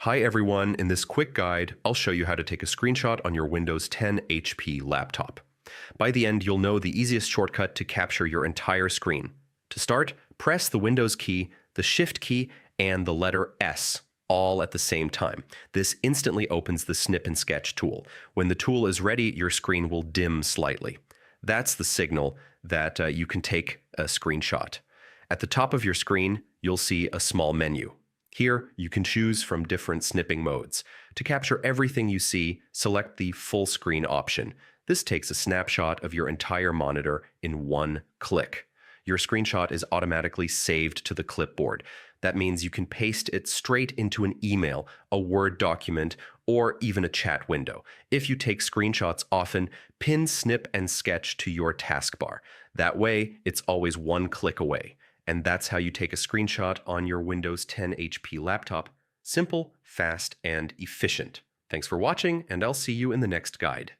Hi everyone, in this quick guide, I'll show you how to take a screenshot on your Windows 10 HP laptop. By the end, you'll know the easiest shortcut to capture your entire screen. To start, press the Windows key, the Shift key, and the letter S, all at the same time. This instantly opens the Snip and Sketch tool. When the tool is ready, your screen will dim slightly. That's the signal that you can take a screenshot. At the top of your screen, you'll see a small menu. Here, you can choose from different snipping modes. To capture everything you see, select the full screen option. This takes a snapshot of your entire monitor in one click. Your screenshot is automatically saved to the clipboard. That means you can paste it straight into an email, a Word document, or even a chat window. If you take screenshots often, pin Snip and Sketch to your taskbar. That way, it's always one click away. And that's how you take a screenshot on your Windows 10 HP laptop. Simple, fast, and efficient. Thanks for watching, and I'll see you in the next guide.